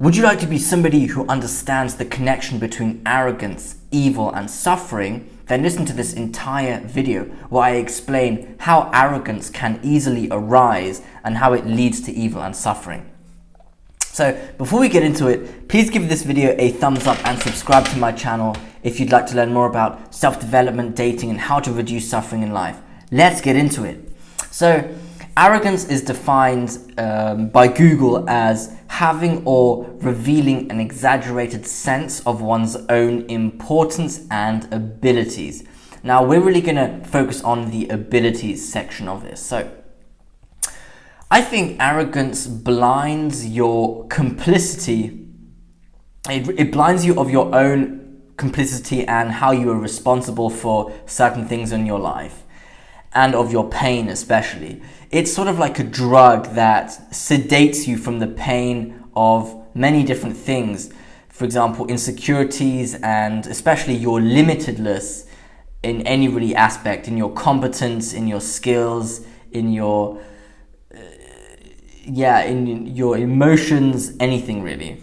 Would you like to be somebody who understands the connection between arrogance, evil, and suffering? Then listen to this entire video where I explain how arrogance can easily arise and how it leads to evil and suffering. So before we get into it, please give this video a thumbs up and subscribe to my channel if you'd like to learn more about self-development, dating, and how to reduce suffering in life. Let's get into it. So arrogance is defined by Google as having or revealing an exaggerated sense of one's own importance and abilities. Now, we're really going to focus on the abilities section of this. So, I think arrogance blinds your complicity. It blinds you of your own complicity and how you are responsible for certain things in your life, and of your pain especially. It's sort of like a drug that sedates you from the pain of many different things. For example, insecurities, and especially your limitedness in any really aspect, in your competence, in your skills, in your in your emotions, anything really.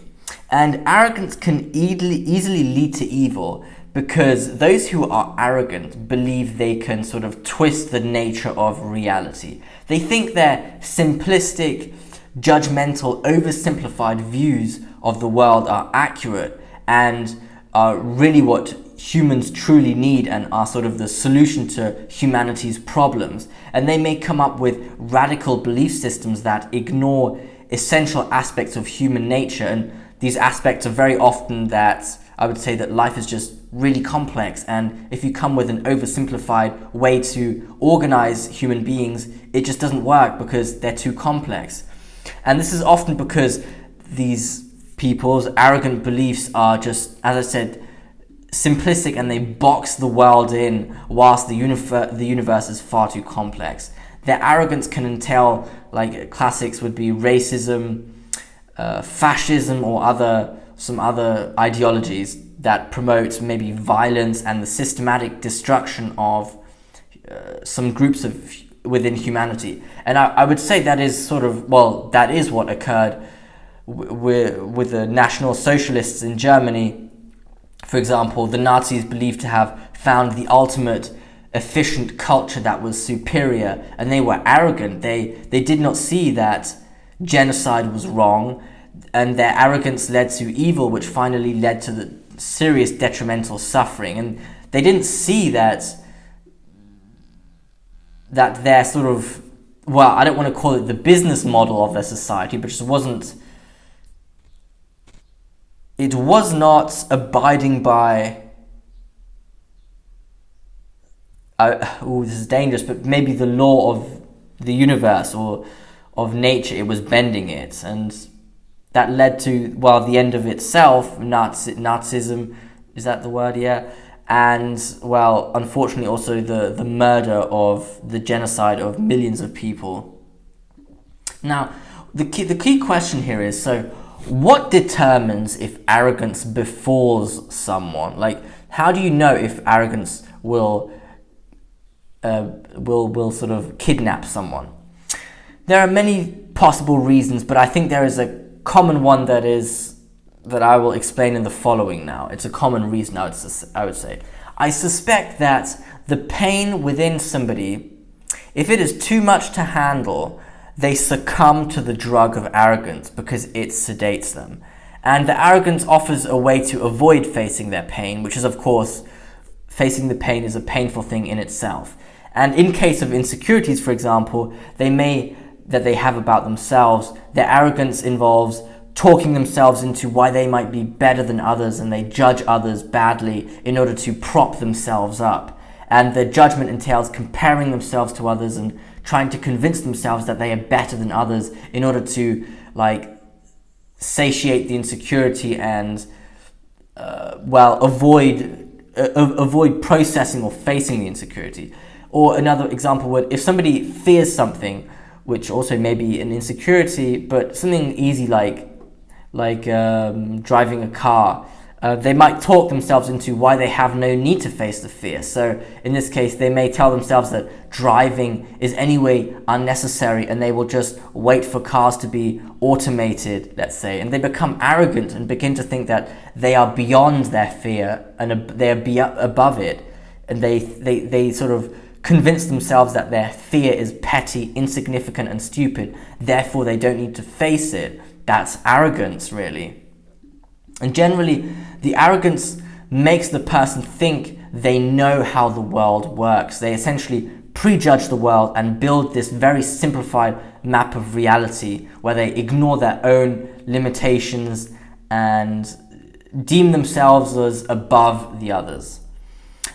And arrogance can easily lead to evil, because those who are arrogant believe they can sort of twist the nature of reality. They think their simplistic, judgmental, oversimplified views of the world are accurate and are really what humans truly need and are sort of the solution to humanity's problems. And they may come up with radical belief systems that ignore essential aspects of human nature. And these aspects are very often that I would say that life is just really complex, and if you come with an oversimplified way to organize human beings, it just doesn't work because they're too complex. And this is often because these people's arrogant beliefs are just, as I said, simplistic, and they box the world in whilst the universe is far too complex. Their arrogance can entail, like classics would be racism, fascism, or some other ideologies that promote maybe violence and the systematic destruction of some groups within humanity. And I would say that is that is what occurred with the National Socialists in Germany. For example, the Nazis believed to have found the ultimate efficient culture that was superior, and they were arrogant. They did not see that genocide was wrong, and their arrogance led to evil, which finally led to the serious detrimental suffering. And they didn't see that their sort of, well, I don't want to call it the business model of their society, but it was not abiding by, this is dangerous, but maybe the law of the universe or of nature. It was bending it, and that led to, well, the end of itself, Nazism, is that the word? Yeah. And, well, unfortunately also the murder of the genocide of millions of people. Now, the key question here is, so what determines if arrogance befalls someone? Like, how do you know if arrogance will sort of kidnap someone? There are many possible reasons, but I think there is a common one that I will explain in the following now. It's a common reason, I would say. I suspect that the pain within somebody, if it is too much to handle, they succumb to the drug of arrogance because it sedates them. And the arrogance offers a way to avoid facing their pain, which is, of course, facing the pain is a painful thing in itself. And in case of insecurities, for example, that they have about themselves, their arrogance involves talking themselves into why they might be better than others, and they judge others badly in order to prop themselves up. And their judgment entails comparing themselves to others and trying to convince themselves that they are better than others in order to, like, satiate the insecurity and avoid processing or facing the insecurity. Or another example would, if somebody fears something, which also may be an insecurity, but something easy like driving a car, They might talk themselves into why they have no need to face the fear. So in this case, they may tell themselves that driving is anyway unnecessary, and they will just wait for cars to be automated, let's say, and they become arrogant and begin to think that they are beyond their fear and they are above it, and they sort of convince themselves that their fear is petty, insignificant, and stupid, therefore they don't need to face it. That's arrogance, really. And generally, the arrogance makes the person think they know how the world works. They essentially prejudge the world and build this very simplified map of reality where they ignore their own limitations and deem themselves as above the others.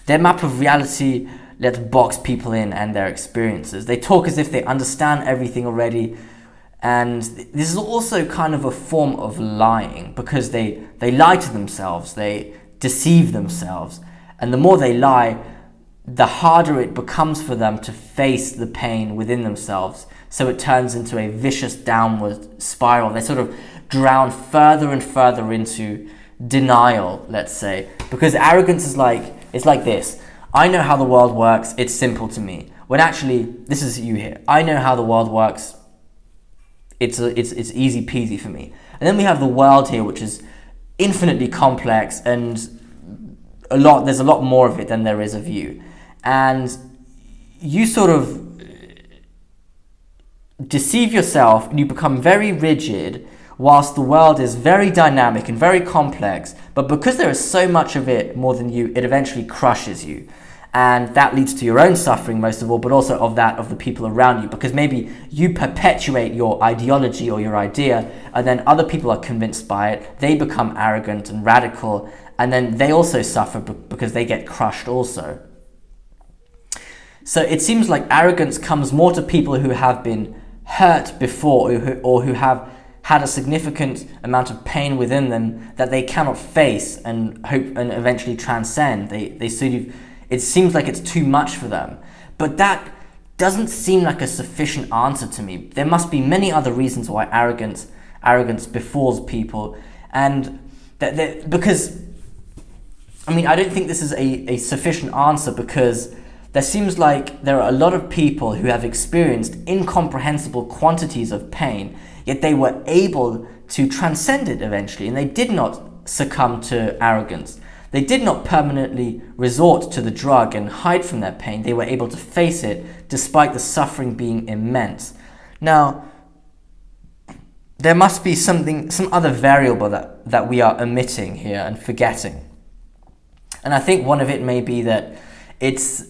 Their map of reality lets box people in and their experiences. They talk as if they understand everything already. And this is also kind of a form of lying, because they lie to themselves, they deceive themselves. And the more they lie, the harder it becomes for them to face the pain within themselves. So it turns into a vicious downward spiral. They sort of drown further and further into denial, let's say. Because arrogance is it's like this. I know how the world works, it's simple to me. When actually, this is you here. I know how the world works, it's easy peasy for me. And then we have the world here, which is infinitely complex, and there's a lot more of it than there is of you. And you sort of deceive yourself and you become very rigid, whilst the world is very dynamic and very complex. But because there is so much of it more than you, it eventually crushes you. And that leads to your own suffering, most of all, but also of that of the people around you, because maybe you perpetuate your ideology or your idea, and then other people are convinced by it. They become arrogant and radical, and then they also suffer because they get crushed also. So it seems like arrogance comes more to people who have been hurt before, or who have had a significant amount of pain within them that they cannot face and hope and eventually transcend. They sort of, it seems like it's too much for them. But that doesn't seem like a sufficient answer to me. There must be many other reasons why arrogance befalls people. And because, I mean, I don't think this is a sufficient answer, because there seems like there are a lot of people who have experienced incomprehensible quantities of pain, yet they were able to transcend it eventually, and they did not succumb to arrogance. They did not permanently resort to the drug and hide from their pain. They were able to face it despite the suffering being immense. Now, there must be some other variable that we are omitting here and forgetting. And I think one of it may be that it's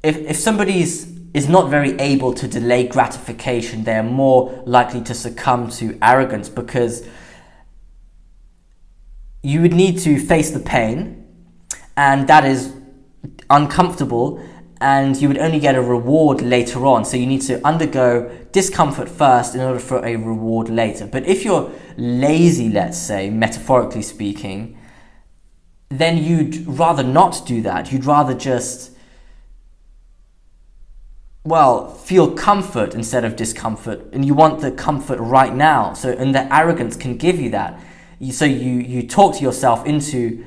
if somebody is not very able to delay gratification, they are more likely to succumb to arrogance, because you would need to face the pain, and that is uncomfortable, and you would only get a reward later on. So you need to undergo discomfort first in order for a reward later. But if you're lazy, let's say, metaphorically speaking, then you'd rather not do that. You'd rather just, feel comfort instead of discomfort, and you want the comfort right now. So, and the arrogance can give you that. So you talk to yourself into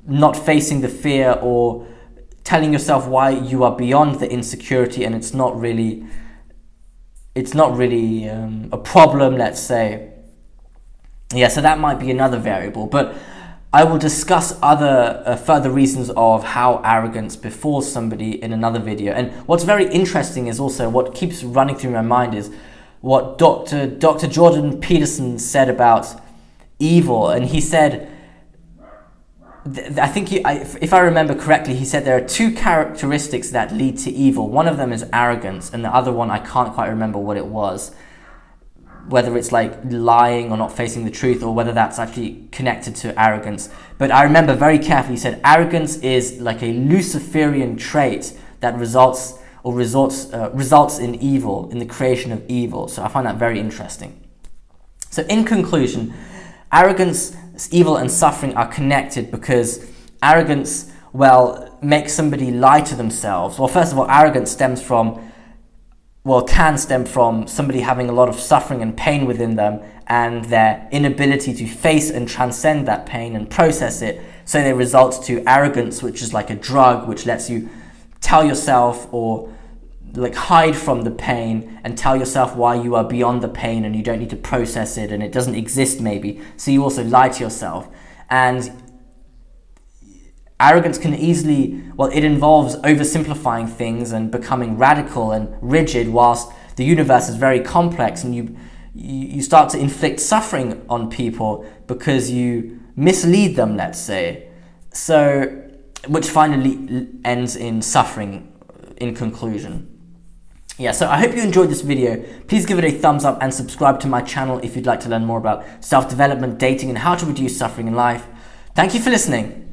not facing the fear, or telling yourself why you are beyond the insecurity, and it's not really a problem, let's say. Yeah, so that might be another variable, but I will discuss other further reasons of how arrogance befalls somebody in another video. And what's very interesting is also, what keeps running through my mind is what Dr. Jordan Peterson said about evil. And he said, I think if I remember correctly, he said there are two characteristics that lead to evil. One of them is arrogance, and the other one I can't quite remember what it was. Whether it's like lying or not facing the truth, or whether that's actually connected to arrogance. But I remember very carefully, he said arrogance is like a Luciferian trait that results in evil, in the creation of evil. So I find that very interesting. So in conclusion, arrogance, evil, and suffering are connected, because arrogance, makes somebody lie to themselves. Well, first of all, arrogance stems from can stem from somebody having a lot of suffering and pain within them, and their inability to face and transcend that pain and process it. So they result to arrogance, which is like a drug, which lets you tell yourself or like hide from the pain and tell yourself why you are beyond the pain and you don't need to process it and it doesn't exist maybe. So you also lie to yourself. And arrogance can easily, it involves oversimplifying things and becoming radical and rigid, whilst the universe is very complex, and you start to inflict suffering on people because you mislead them, let's say. So, which finally ends in suffering in conclusion. Yeah, so I hope you enjoyed this video. Please give it a thumbs up and subscribe to my channel if you'd like to learn more about self-development, dating, and how to reduce suffering in life. Thank you for listening.